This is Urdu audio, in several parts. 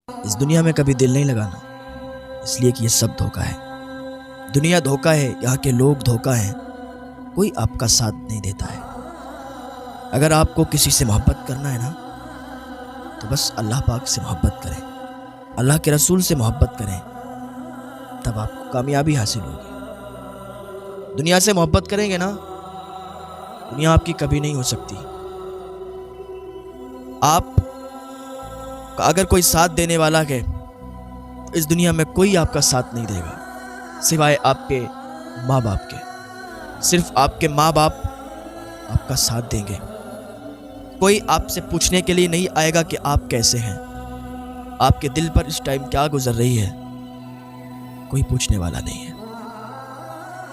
اس دنیا میں کبھی دل نہیں لگانا، اس لیے کہ یہ سب دھوکہ ہے۔ دنیا دھوکہ ہے، یہاں کے لوگ دھوکہ ہیں، کوئی آپ کا ساتھ نہیں دیتا ہے۔ اگر آپ کو کسی سے محبت کرنا ہے نا تو بس اللہ پاک سے محبت کریں، اللہ کے رسول سے محبت کریں، تب آپ کو کامیابی حاصل ہوگی۔ دنیا سے محبت کریں گے نا، دنیا آپ کی کبھی نہیں ہو سکتی۔ آپ کا اگر کوئی ساتھ دینے والا ہے، اس دنیا میں کوئی آپ کا ساتھ نہیں دے گا سوائے آپ کے ماں باپ کے۔ صرف آپ کے ماں باپ آپ کا ساتھ دیں گے۔ کوئی آپ سے پوچھنے کے لیے نہیں آئے گا کہ آپ کیسے ہیں، آپ کے دل پر اس ٹائم کیا گزر رہی ہے، کوئی پوچھنے والا نہیں ہے۔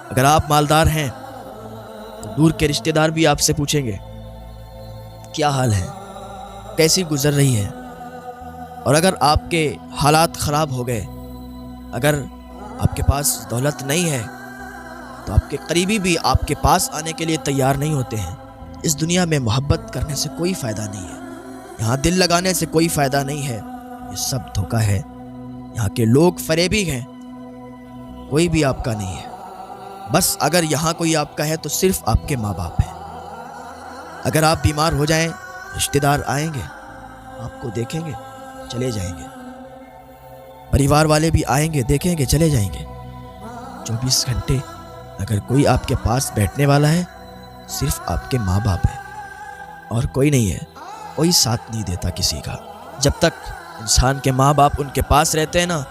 اگر آپ مالدار ہیں تو دور کے رشتہ دار بھی آپ سے پوچھیں گے کیا حال ہے، کیسی گزر رہی ہے۔ اور اگر آپ کے حالات خراب ہو گئے، اگر آپ کے پاس دولت نہیں ہے تو آپ کے قریبی بھی آپ کے پاس آنے کے لیے تیار نہیں ہوتے ہیں۔ اس دنیا میں محبت کرنے سے کوئی فائدہ نہیں ہے، یہاں دل لگانے سے کوئی فائدہ نہیں ہے، یہ سب دھوکہ ہے۔ یہاں کے لوگ فریبی ہیں، کوئی بھی آپ کا نہیں ہے۔ بس اگر یہاں کوئی آپ کا ہے تو صرف آپ کے ماں باپ ہیں۔ اگر آپ بیمار ہو جائیں، رشتہ دار آئیں گے، آپ کو دیکھیں گے، چلے جائیں گے۔ پریوار والے بھی آئیں گے، دیکھیں گے، چلے جائیں گے۔ 24 گھنٹے اگر کوئی آپ کے پاس بیٹھنے والا ہے، صرف آپ کے ماں باپ ہیں اور کوئی نہیں ہے۔ کوئی ساتھ نہیں دیتا کسی کا۔ جب تک انسان کے ماں باپ ان کے پاس رہتے ہیں نا،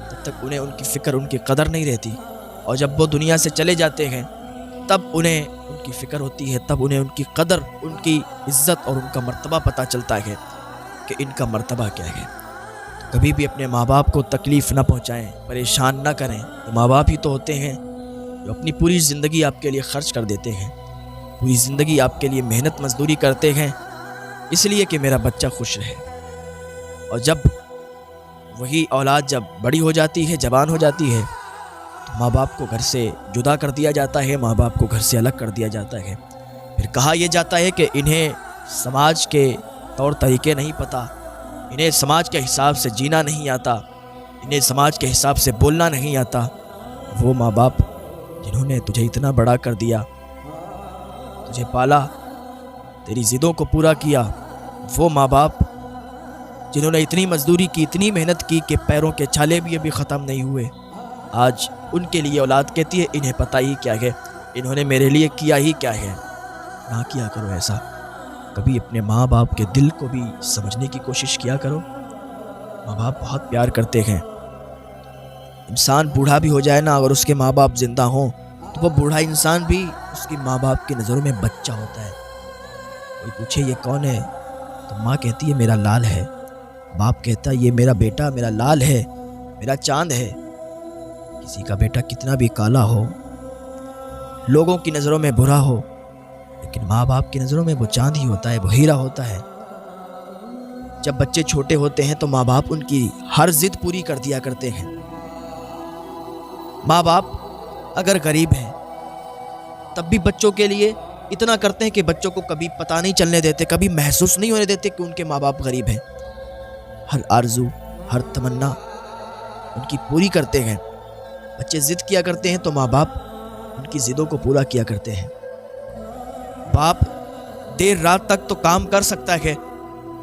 تب تک انہیں ان کی فکر، ان کی قدر نہیں رہتی، اور جب وہ دنیا سے چلے جاتے ہیں تب انہیں ان کی فکر ہوتی ہے، تب انہیں ان کی قدر، ان کی عزت اور ان کا مرتبہ پتہ چلتا ہے کہ ان کا مرتبہ کیا ہے۔ کبھی بھی اپنے ماں باپ کو تکلیف نہ پہنچائیں، پریشان نہ کریں۔ تو ماں باپ ہی تو ہوتے ہیں جو اپنی پوری زندگی آپ کے لیے خرچ کر دیتے ہیں، پوری زندگی آپ کے لیے محنت مزدوری کرتے ہیں، اس لیے کہ میرا بچہ خوش رہے۔ اور جب وہی اولاد جب بڑی ہو جاتی ہے، جوان ہو جاتی ہے، تو ماں باپ کو گھر سے جدا کر دیا جاتا ہے، ماں باپ کو گھر سے الگ کر دیا جاتا ہے۔ پھر کہا یہ جاتا ہے کہ انہیں سماج کے طور طریقے نہیں پتہ، انہیں سماج کے حساب سے جینا نہیں آتا، انہیں سماج کے حساب سے بولنا نہیں آتا۔ وہ ماں باپ جنہوں نے تجھے اتنا بڑا کر دیا، تجھے پالا، تیری ضدوں کو پورا کیا، وہ ماں باپ جنہوں نے اتنی مزدوری کی، اتنی محنت کی کہ پیروں کے چھالے بھی ابھی ختم نہیں ہوئے، آج ان کے لیے اولاد کہتی ہے انہیں پتہ ہی کیا ہے، انہوں نے میرے لیے کیا ہی کیا ہے۔ نہ کیا کرو ایسا، کبھی اپنے ماں باپ کے دل کو بھی سمجھنے کی کوشش کیا کرو۔ ماں باپ بہت پیار کرتے ہیں۔ انسان بوڑھا بھی ہو جائے نا، اگر اس کے ماں باپ زندہ ہوں تو وہ بوڑھا انسان بھی اس کی ماں باپ کی نظروں میں بچہ ہوتا ہے۔ کوئی پوچھے یہ کون ہے تو ماں کہتی ہے میرا لال ہے، باپ کہتا ہے یہ میرا بیٹا، میرا لال ہے، میرا چاند ہے۔ کسی کا بیٹا کتنا بھی کالا ہو، لوگوں کی نظروں میں برا ہو، لیکن ماں باپ کی نظروں میں وہ چاند ہی ہوتا ہے، وہ ہیرا ہوتا ہے۔ جب بچے چھوٹے ہوتے ہیں تو ماں باپ ان کی ہر ضد پوری کر دیا کرتے ہیں۔ ماں باپ اگر غریب ہیں تب بھی بچوں کے لیے اتنا کرتے ہیں کہ بچوں کو کبھی پتہ نہیں چلنے دیتے، کبھی محسوس نہیں ہونے دیتے کہ ان کے ماں باپ غریب ہیں۔ ہر آرزو، ہر تمنا ان کی پوری کرتے ہیں۔ بچے ضد کیا کرتے ہیں تو ماں باپ ان کی ضدوں کو پورا کیا کرتے ہیں۔ باپ دیر رات تک تو کام کر سکتا ہے،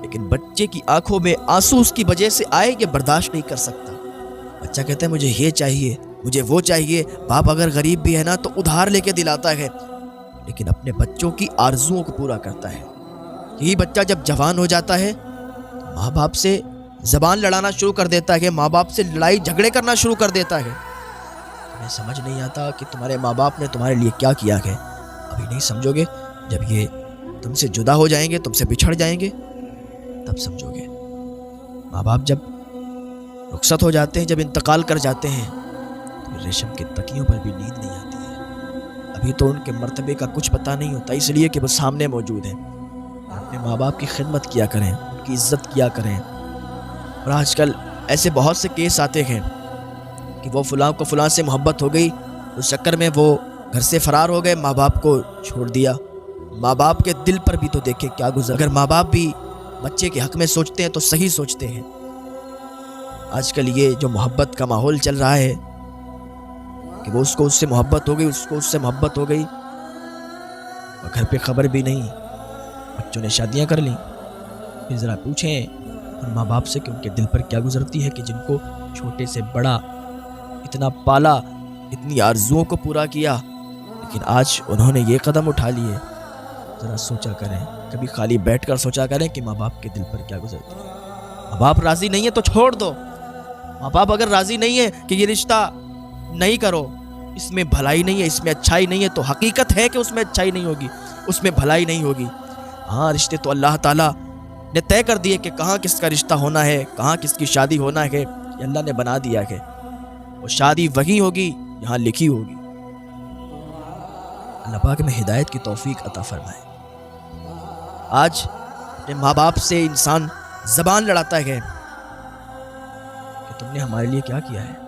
لیکن بچے کی آنکھوں میں آنسو اس کی وجہ سے آئے یہ برداشت نہیں کر سکتا۔ بچہ کہتا ہے مجھے یہ چاہیے، مجھے وہ چاہیے۔ باپ اگر غریب بھی ہے نا تو ادھار لے کے دلاتا ہے، لیکن اپنے بچوں کی آرزوؤں کو پورا کرتا ہے۔ یہی بچہ جب جوان ہو جاتا ہے تو ماں باپ سے زبان لڑانا شروع کر دیتا ہے، ماں باپ سے لڑائی جھگڑے کرنا شروع کر دیتا ہے۔ تمہیں سمجھ نہیں آتا کہ تمہارے ماں باپ نے تمہارے لیے کیا کیا ہے، ابھی نہیں سمجھو گے، جب یہ تم سے جدا ہو جائیں گے، تم سے بچھڑ جائیں گے، تب سمجھو گے۔ ماں باپ جب رخصت ہو جاتے ہیں، جب انتقال کر جاتے ہیں، تو ریشم کے تکیوں پر بھی نیند نہیں آتی ہے۔ ابھی تو ان کے مرتبے کا کچھ پتہ نہیں ہوتا، اس لیے کہ وہ سامنے موجود ہیں۔ اپنے ماں باپ کی خدمت کیا کریں، ان کی عزت کیا کریں۔ اور آج کل ایسے بہت سے کیس آتے ہیں کہ وہ فلاں کو فلاں سے محبت ہو گئی، اس چکر میں وہ گھر سے فرار ہو گئے، ماں باپ کو چھوڑ دیا۔ ماں باپ کے دل پر بھی تو دیکھیں کیا گزر۔ اگر ماں باپ بھی بچے کے حق میں سوچتے ہیں تو صحیح سوچتے ہیں، آج کل یہ جو محبت کا ماحول چل رہا ہے کہ وہ اس کو اس سے محبت ہو گئی، اس کو اس سے محبت ہو گئی، اور گھر پہ خبر بھی نہیں، بچوں نے شادیاں کر لیں۔ پھر ذرا پوچھیں ان ماں باپ سے کہ ان کے دل پر کیا گزرتی ہے کہ جن کو چھوٹے سے بڑا اتنا پالا، اتنی آرزوؤں کو پورا کیا، لیکن آج انہوں نے یہ قدم اٹھا لیے۔ ذرا سوچا کریں، کبھی خالی بیٹھ کر سوچا کریں کہ ماں باپ کے دل پر کیا گزرتی ہے۔ ماں باپ راضی نہیں ہے تو چھوڑ دو۔ ماں باپ اگر راضی نہیں ہے کہ یہ رشتہ نہیں کرو، اس میں بھلائی نہیں ہے، اس میں اچھائی نہیں ہے، تو حقیقت ہے کہ اس میں اچھائی نہیں ہوگی، اس میں بھلائی نہیں ہوگی۔ ہاں، رشتے تو اللہ تعالیٰ نے طے کر دیے کہ کہاں کس کا رشتہ ہونا ہے، کہاں کس کی شادی ہونا ہے، یہ اللہ نے بنا دیا ہے۔ وہ شادی وہی ہوگی یہاں لکھی ہوگی۔ اللہ پاک میں ہدایت کی توفیق عطا فرمائے۔ آج اپنے ماں باپ سے انسان زبان لڑاتا ہے کہ تم نے ہمارے لیے کیا کیا ہے۔